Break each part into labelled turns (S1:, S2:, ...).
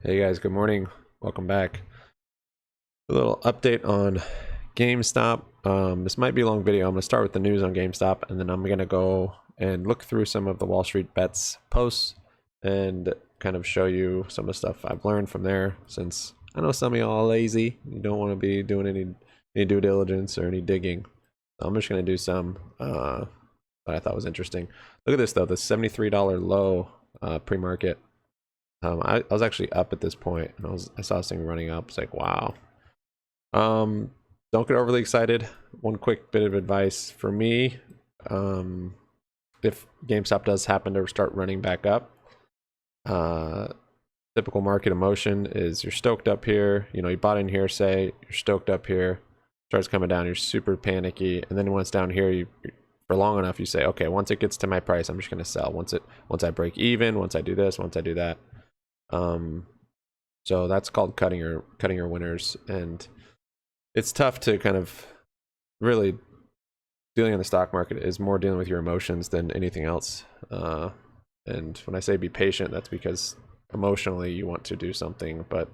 S1: Hey guys, good morning. Welcome back. A little update on GameStop. This might be a long video. I'm going to start with the news on GameStop, and then I'm going to go and look through some of the Wall Street Bets posts and kind of show you some of the stuff I've learned from there, since I know some of y'all are lazy. You don't want to be doing any due diligence or any digging. So I'm just going to do some that I thought was interesting. Look at this though, the $73 low pre-market. I was actually up at this point, and I saw this thing running up. It's like, wow. Don't get overly excited. One quick bit of advice for me: if GameStop does happen to start running back up, typical market emotion is you're stoked up here. You know, you bought in here, say you're stoked up here, starts coming down, you're super panicky, and then once down here, for long enough, you say, okay, once it gets to my price, I'm just gonna sell. Once I break even, once I do this, once I do that. So that's called cutting your winners, and it's tough to kind of really dealing in the stock market is more dealing with your emotions than anything else. And when I say be patient, that's because emotionally you want to do something, but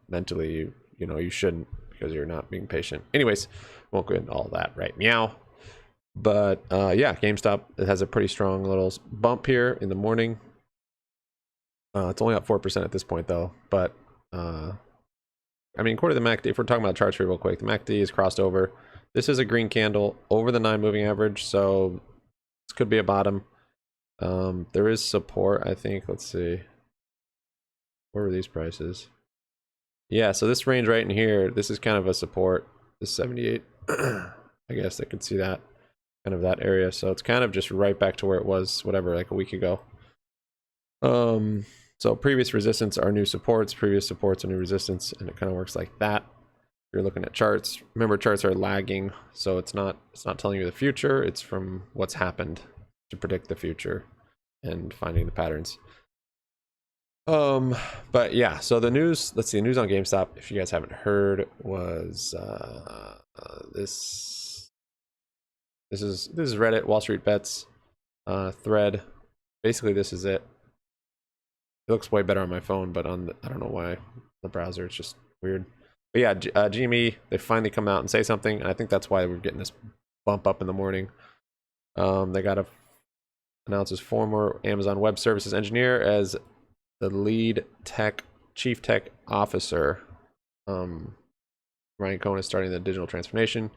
S1: mentally you shouldn't, because you're not being patient. Anyways, won't go into all that right meow. But yeah, GameStop, it has a pretty strong little bump here in the morning. It's only up 4% at this point, though. But, I mean, according to the MACD, if we're talking about charts here real quick, the MACD is crossed over. This is a green candle over the 9 moving average, so this could be a bottom. There is support, I think. Let's see. What were these prices? Yeah, so this range right in here, this is kind of a support. This 78, I guess I could see that, kind of that area. So it's kind of just right back to where it was, whatever, like a week ago. So previous resistance are new supports, previous supports are new resistance, and it kind of works like that. If you're looking at charts, remember charts are lagging, so it's not telling you the future, it's from what's happened to predict the future and finding the patterns. But yeah, so the news, let's see, news on GameStop, if you guys haven't heard, was this is Reddit Wall Street Bets thread. Basically this is it. It looks way better on my phone, but on I don't know why, the browser, it's just weird. But yeah, GME, they finally come out and say something, and I think that's why we're getting this bump up in the morning. They got to announce his former Amazon Web Services engineer as the lead chief tech officer. Ryan Cohen is starting the digital transformation.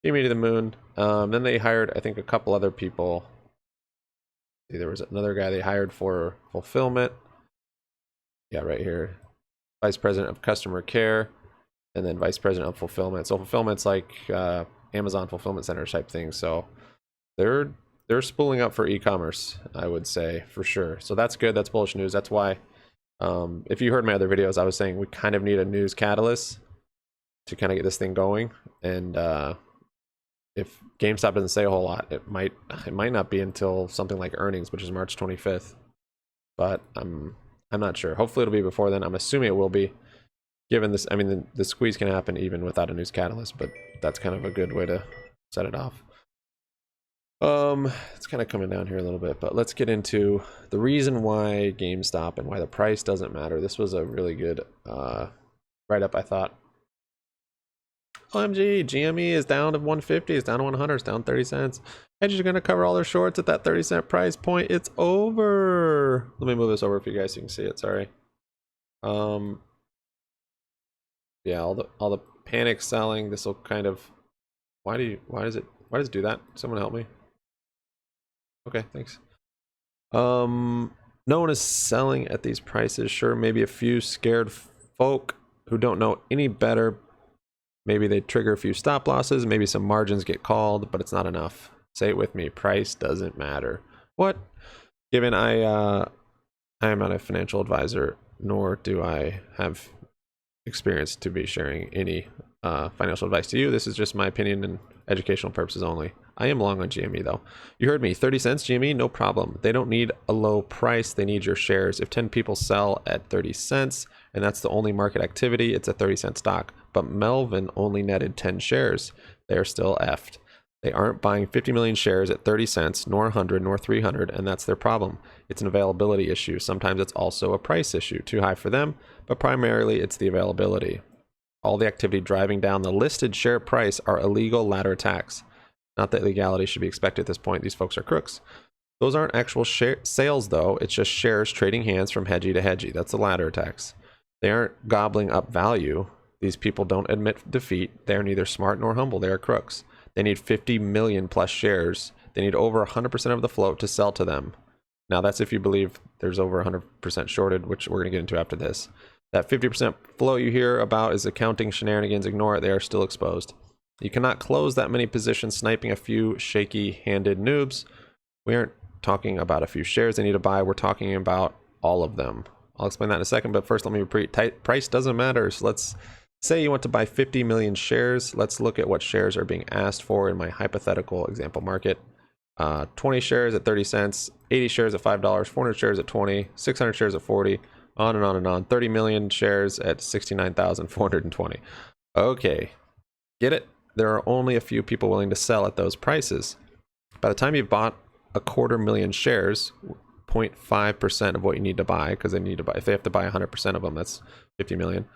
S1: GME to the moon. Then they hired, I think, a couple other people. There was another guy they hired for fulfillment. Yeah, right here. Vice President of Customer Care, and then Vice President of Fulfillment. So fulfillment's like Amazon fulfillment center type thing. So they're spooling up for e-commerce, I would say, for sure. So that's good. That's bullish news. That's why, if you heard my other videos, I was saying we kind of need a news catalyst to kind of get this thing going. And if GameStop doesn't say a whole lot, it might not be until something like earnings, which is March 25th. But I'm not sure. Hopefully it'll be before then. I'm assuming it will be, given this. I mean, the squeeze can happen even without a news catalyst, but that's kind of a good way to set it off. It's kind of coming down here a little bit, but let's get into the reason why GameStop and why the price doesn't matter. This was a really good write-up, I thought. OMG, GME is down to 150, it's down to 100, it's down 30 cents. Hedges are going to cover all their shorts at that 30-cent price point. It's over. Let me move this over for you guys so you can see it. Sorry. Yeah, all the panic selling. This will kind of. Why does it do that? Someone help me. Okay, thanks. No one is selling at these prices. Sure, maybe a few scared folk who don't know any better. Maybe they trigger a few stop losses. Maybe some margins get called, but it's not enough. Say it with me. Price doesn't matter. What? Given I am not a financial advisor, nor do I have experience to be sharing any financial advice to you. This is just my opinion and educational purposes only. I am long on GME though. You heard me. 30 cents GME, no problem. They don't need a low price. They need your shares. If 10 people sell at 30 cents and that's the only market activity, it's a 30-cent stock. But Melvin only netted 10 shares. They are still effed. They aren't buying 50 million shares at 30 cents, nor 100, nor 300, and that's their problem. It's an availability issue. Sometimes it's also a price issue. Too high for them, but primarily it's the availability. All the activity driving down the listed share price are illegal ladder attacks. Not that legality should be expected at this point. These folks are crooks. Those aren't actual sales, though. It's just shares trading hands from hedgy to hedgy. That's the ladder attacks. They aren't gobbling up value. These people don't admit defeat. They are neither smart nor humble. They are crooks. They need 50 million plus shares. They need over 100% of the float to sell to them. Now, that's if you believe there's over 100% shorted, which we're going to get into after this. That 50% float you hear about is accounting shenanigans. Ignore it. They are still exposed. You cannot close that many positions sniping a few shaky-handed noobs. We aren't talking about a few shares they need to buy. We're talking about all of them. I'll explain that in a second, but first let me repeat. Price doesn't matter. So let's say you want to buy 50 million shares. Let's look at what shares are being asked for in my hypothetical example market. 20 shares at 30 cents, 80 shares at $5, 400 shares at 20, 600 shares at 40, on and on and on. 30 million shares at 69,420. Okay, get it? There are only a few people willing to sell at those prices. By the time you've bought 250,000 shares, 0.5% of what you need to buy, because they need to buy, if they have to buy 100% of them, that's 50 million.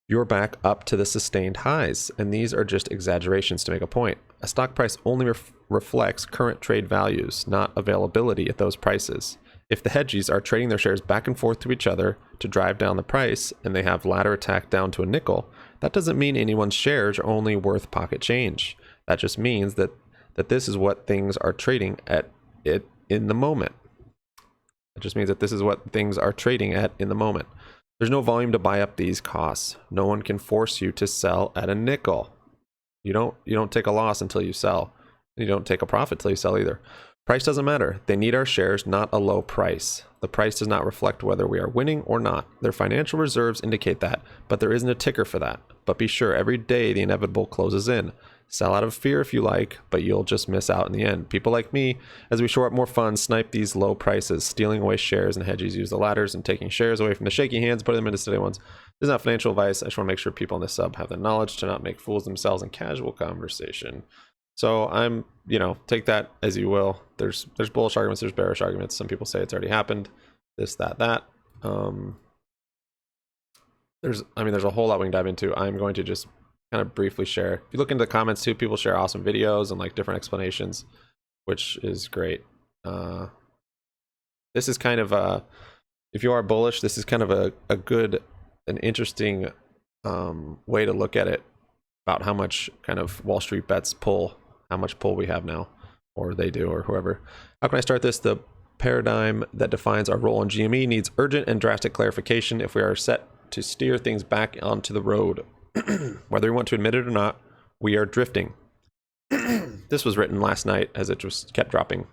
S1: You're back up to the sustained highs, and these are just exaggerations to make a point. A stock price only reflects current trade values, not availability at those prices. If the hedgies are trading their shares back and forth to each other to drive down the price, and they have ladder attack down to a nickel, that doesn't mean anyone's shares are only worth pocket change. That just means that this is what things are trading at it in the moment. It just means that this is what things are trading at in the moment. There's no volume to buy up these costs. No one can force you to sell at a nickel. You don't take a loss until you sell. You don't take a profit till you sell either. Price doesn't matter. They need our shares, not a low price. The price does not reflect whether we are winning or not. Their financial reserves indicate that, but there isn't a ticker for that. But be sure, every day the inevitable closes in. Sell out of fear if you like, but you'll just miss out in the end. People like me, as we shore up more funds, snipe these low prices, stealing away shares, and hedgies use the ladders and taking shares away from the shaky hands, putting them into steady ones. This is not financial advice. I just want to make sure people on this sub have the knowledge to not make fools themselves in casual conversation. So I'm, take that as you will. There's bullish arguments, there's bearish arguments. Some people say it's already happened, this, that. There's a whole lot we can dive into. I'm going to just kind of briefly share. If you look into the comments too, people share awesome videos and like different explanations, which is great. This is kind of if you are bullish, this is kind of a good, an interesting way to look at it about how much kind of Wall Street bets pull, how much pull we have now, or they do, or whoever. How can I start this? The paradigm that defines our role in GME needs urgent and drastic clarification if we are set to steer things back onto the road. Whether we want to admit it or not, we are drifting. This was written last night as it just kept dropping.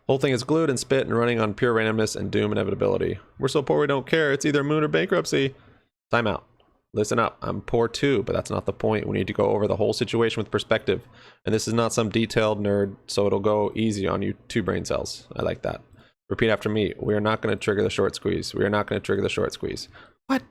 S1: Whole thing is glued and spit and running on pure randomness and doom inevitability. We're so poor we don't care. It's either moon or bankruptcy. Time out. Listen up. I'm poor too, but that's not the point. We need to go over the whole situation with perspective. And this is not some detailed nerd, so it'll go easy on you two brain cells. I like that. Repeat after me. We are not going to trigger the short squeeze. We are not going to trigger the short squeeze. What?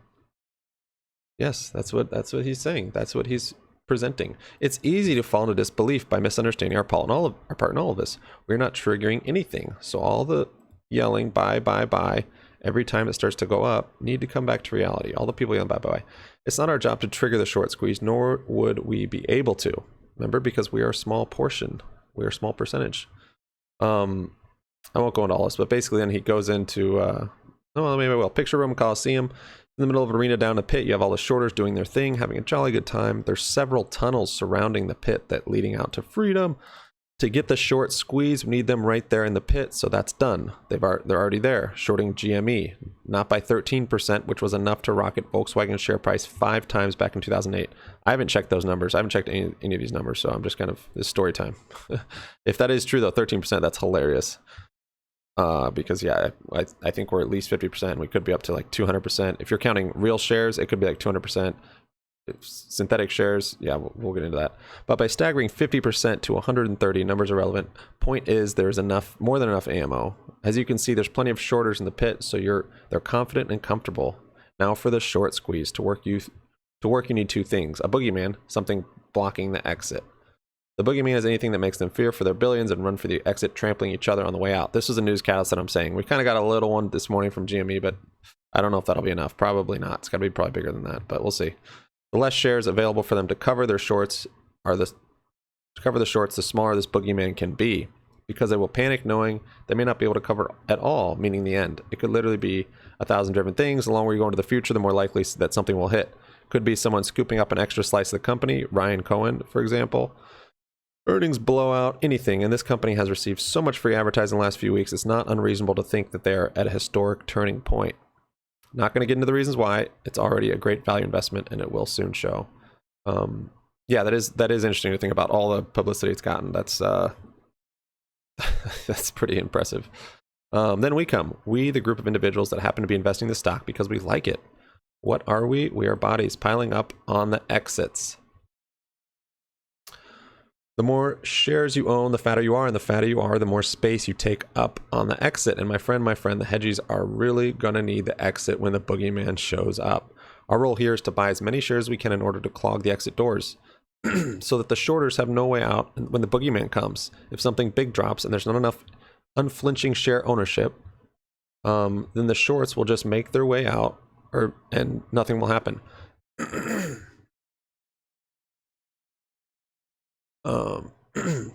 S1: Yes, that's what he's saying. That's what he's presenting. It's easy to fall into disbelief by misunderstanding our part in all of this. We're not triggering anything. So all the yelling buy every time it starts to go up need to come back to reality. All the people yelling buy. It's not our job to trigger the short squeeze, nor would we be able to. Remember, because we are a small portion. We are a small percentage. I won't go into all this, but basically then he goes into maybe I will. Picture Roman Coliseum. In the middle of an arena down a pit, you have all the shorters doing their thing, having a jolly good time. There's several tunnels surrounding the pit that leading out to freedom. To get the short squeeze, we need them right there in the pit, so that's done. They're already there, shorting GME, not by 13%, which was enough to rocket Volkswagen's share price 5 times back in 2008. I haven't checked those numbers. I haven't checked any of these numbers, so I'm just kind of, this story time. If that is true, though, 13%, that's hilarious. Because yeah, I think we're at least 50%. We could be up to like 200%. If you're counting real shares, it could be like 200%. Synthetic shares, yeah, we'll get into that. But by staggering 50% to 130, numbers are relevant. Point is, there's more than enough ammo. As you can see, there's plenty of shorters in the pit, so they're confident and comfortable. Now for the short squeeze. To work, you need 2 things: a boogeyman, something blocking the exit. The boogeyman is anything that makes them fear for their billions and run for the exit, trampling each other on the way out. This is a news catalyst that I'm saying. We kind of got a little one this morning from GME, but I don't know if that'll be enough. Probably not. It's got to be probably bigger than that, but we'll see. The less shares available for them to cover their shorts the smaller this boogeyman can be, because they will panic knowing they may not be able to cover at all, meaning the end. It could literally be 1,000 different things. The longer you go into the future, the more likely that something will hit. Could be someone scooping up an extra slice of the company, Ryan Cohen, for example. Earnings blowout, anything, and this company has received so much free advertising in the last few weeks, it's not unreasonable to think that they are at a historic turning point. Not going to get into the reasons why. It's already a great value investment, and it will soon show. Yeah, that is interesting to think about all the publicity it's gotten. That's that's pretty impressive. Then we, the group of individuals that happen to be investing in the stock because we like it. What are we? We are bodies piling up on the exits. The more shares you own, the fatter you are, and the fatter you are, the more space you take up on the exit. And my friend, the hedgies are really going to need the exit when the boogeyman shows up. Our role here is to buy as many shares as we can in order to clog the exit doors so that the shorters have no way out when the boogeyman comes. If something big drops and there's not enough unflinching share ownership, then the shorts will just make their way out and nothing will happen.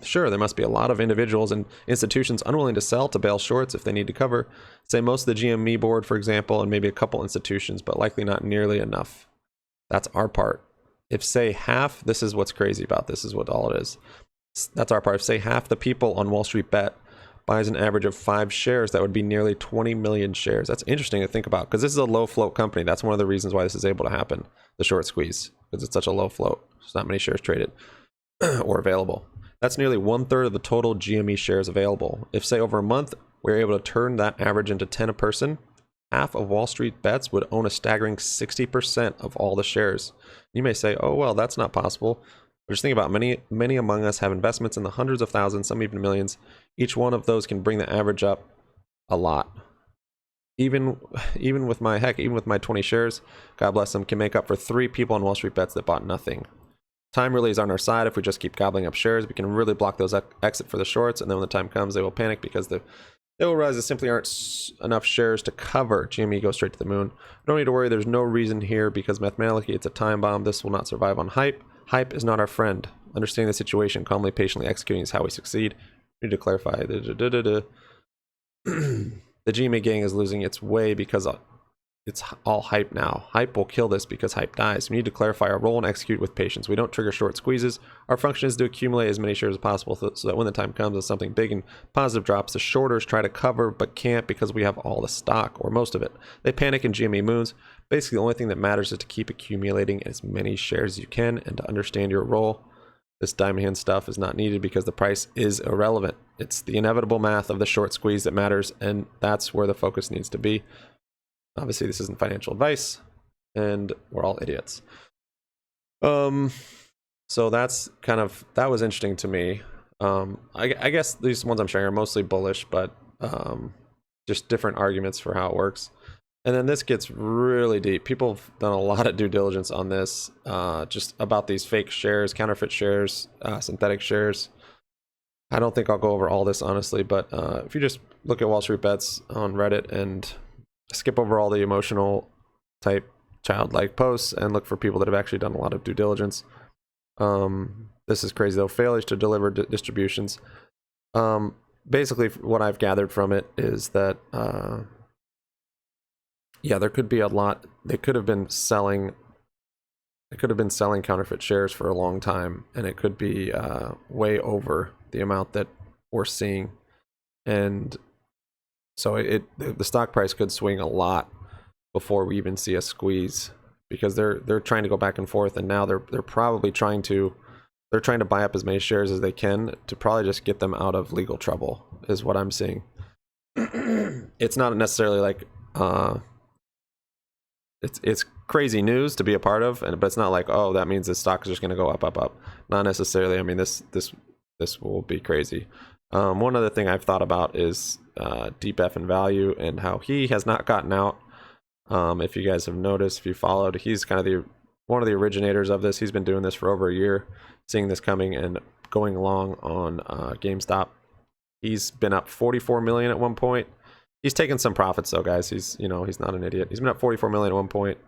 S1: Sure, there must be a lot of individuals and institutions unwilling to sell to bail shorts if they need to cover, say, most of the GME board, for example, and maybe a couple institutions, but likely not nearly enough. That's our part. If, say, half, this is what's crazy about this, is what all it is. That's our part. If, say, half the people on Wall Street Bet buys an average of 5 shares, that would be nearly 20 million shares. That's interesting to think about, because this is a low float company. That's one of the reasons why this is able to happen, the short squeeze, because it's such a low float. There's not many shares traded or available. That's nearly 1/3 of the total GME shares available. If, say, over a month, we're able to turn that average into 10 a person, half of Wall Street Bets would own a staggering 60% of all the shares. You may say, oh, well, that's not possible. But just think about many among us have investments in the hundreds of thousands, some even millions. Each one of those can bring the average up a lot. Even with my 20 shares, God bless them, can make up for 3 people on Wall Street Bets that bought nothing. Time really is on our side. If we just keep gobbling up shares, we can really block those exit for the shorts, and then when the time comes, they will panic because they will realize there simply aren't enough shares to cover. GME goes straight to the moon. Don't need to worry. There's no reason here because mathematically it's a time bomb. This will not survive on hype. Hype is not our friend. Understanding the situation, calmly, patiently executing is how we succeed. We need to clarify. The GME gang is losing its way because it's all hype now. Hype will kill this because hype dies. We need to clarify our role and execute with patience. We don't trigger short squeezes. Our function is to accumulate as many shares as possible so that when the time comes and something big and positive drops, the shorters try to cover but can't because we have all the stock, or most of it. They panic in GME moons. Basically, the only thing that matters is to keep accumulating as many shares as you can and to understand your role. This diamond hand stuff is not needed because the price is irrelevant. It's the inevitable math of the short squeeze that matters, and that's where the focus needs to be. Obviously, this isn't financial advice, and we're all idiots. So that was interesting to me. I guess these ones I'm sharing are mostly bullish, but just different arguments for how it works. And then this gets really deep. People have done a lot of due diligence on this, just about these fake shares, counterfeit shares, synthetic shares. I don't think I'll go over all this, honestly, but if you just look at Wall Street Bets on Reddit and skip over all the emotional type childlike posts and look for people that have actually done a lot of due diligence. This is crazy though. Failures to deliver distributions. Basically what I've gathered from it is that there could be a lot. They could have been selling counterfeit shares for a long time, and it could be way over the amount that we're seeing. And so the stock price could swing a lot before we even see a squeeze, because they're trying to go back and forth, and now they're probably trying to buy up as many shares as they can to probably just get them out of legal trouble, is what I'm seeing. It's not necessarily like it's crazy news to be a part of, but it's not like, oh, that means the stock is just going to go up. Not necessarily. I mean, this will be crazy. One other thing I've thought about is Deep F and Value and how he has not gotten out. If you guys have noticed, if you followed, he's kind of one of the originators of this. He's been doing this for over a year, seeing this coming and going long on GameStop. He's been up 44 million at one point. He's taken some profits though, guys. He's not an idiot. He's been up 44 million at one point,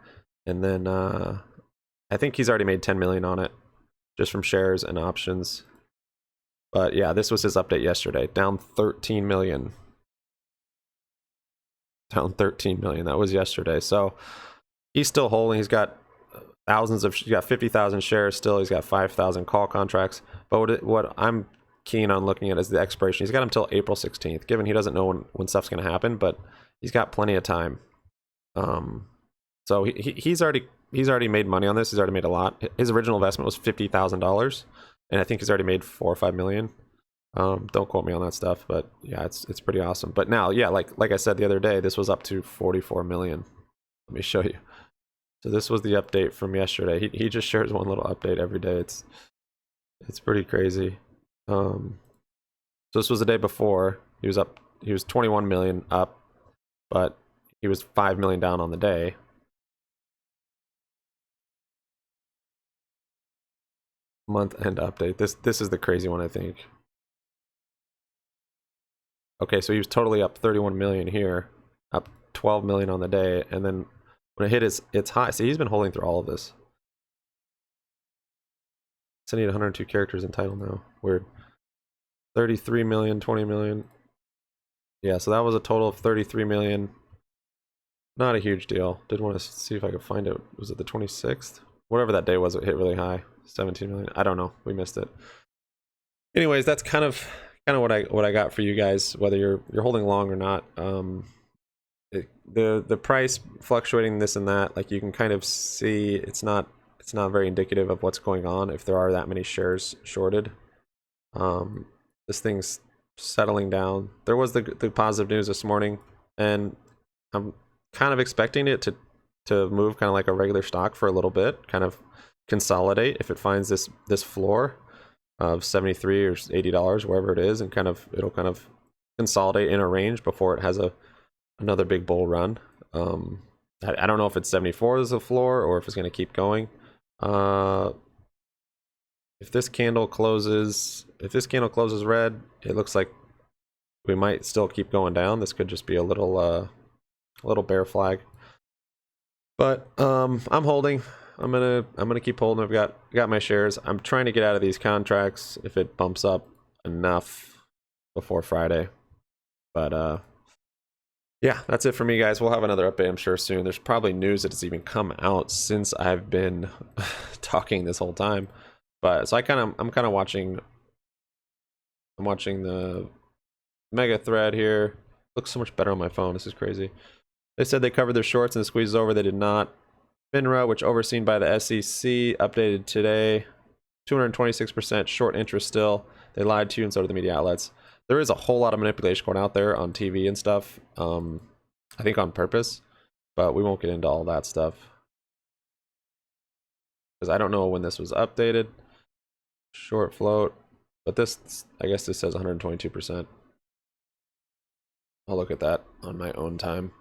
S1: and then I think he's already made 10 million on it just from shares and options. But yeah, this was his update yesterday. Down 13 million. Down 13 million. That was yesterday. So he's still holding. He's got he's got 50,000 shares still. He's got 5,000 call contracts. But what I'm keen on looking at is the expiration. He's got until April 16th, given he doesn't know when stuff's going to happen, but he's got plenty of time. So he's already made money on this. He's already made a lot. His original investment was $50,000, and I think he's already made 4 or 5 million. Don't quote me on that stuff, but yeah, it's pretty awesome. But now, yeah, like I said the other day, this was up to 44 million. Let me show you. So this was the update from yesterday. He just shares one little update every day. It's pretty crazy. So this was the day before. He was 21 million up, but he was 5 million down on the day. Month end update. This is the crazy one, I think. Okay, so he was totally up 31 million here, up 12 million on the day, and then when it hit its high, see, he's been holding through all of this. So I need 102 characters in title now. Weird. 33 million, 20 million. Yeah, so that was a total of 33 million. Not a huge deal. Did want to see if I could find it. Was it the 26th? Whatever that day was, it hit really high. 17 million. I don't know. We missed it. Anyways, that's kind of what I got for you guys, whether you're holding long or not. The price fluctuating this and that, like you can kind of see it's not very indicative of what's going on if there are that many shares shorted. This thing's settling down. There was the positive news this morning, and I'm kind of expecting it to move kind of like a regular stock for a little bit, kind of consolidate if it finds this floor of 73 or $80, wherever it is, and it'll kind of consolidate in a range before it has another big bull run. I don't know if it's 74 is the floor or if it's going to keep going. If this candle closes red, it looks like we might still keep going down. This could just be a little bear flag. But I'm holding. I'm gonna keep holding. I've got my shares. I'm trying to get out of these contracts if it bumps up enough before Friday. But yeah, that's it for me, guys. We'll have another update, I'm sure, soon. There's probably news that has even come out since I've been talking this whole time. But so I'm kind of watching. I'm watching the mega thread here. Looks so much better on my phone. This is crazy. They said they covered their shorts and the squeeze is over. They did not. FINRA, which overseen by the SEC, updated today. 226% short interest still. They lied to you, and so did the media outlets. There is a whole lot of manipulation going out there on TV and stuff. I think on purpose, but we won't get into all that stuff because I don't know when this was updated. Short float, but this, I guess this says 122%. I'll look at that on my own time.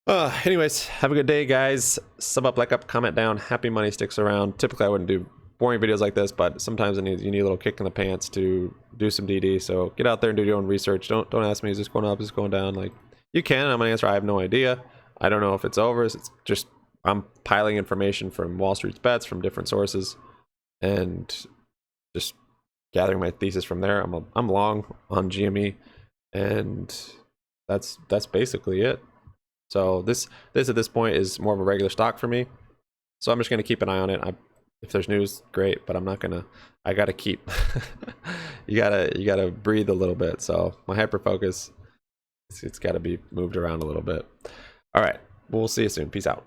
S1: Anyways, have a good day, guys. Sub up, like up, comment down. Happy money sticks around. Typically, I wouldn't do boring videos like this, but sometimes you need a little kick in the pants to do some DD. So get out there and do your own research. Don't ask me, is this going up, is this going down? Like, you can. I'm gonna answer, I have no idea. I don't know if it's over. It's just I'm piling information from Wall Street's bets from different sources, and just gathering my thesis from there. I'm long on GME, and that's basically it. So this at this point is more of a regular stock for me. So I'm just gonna keep an eye on it. If there's news, great, but I'm not gonna. I gotta keep. you gotta breathe a little bit. So my hyper focus, it's got to be moved around a little bit. All right, we'll see you soon. Peace out.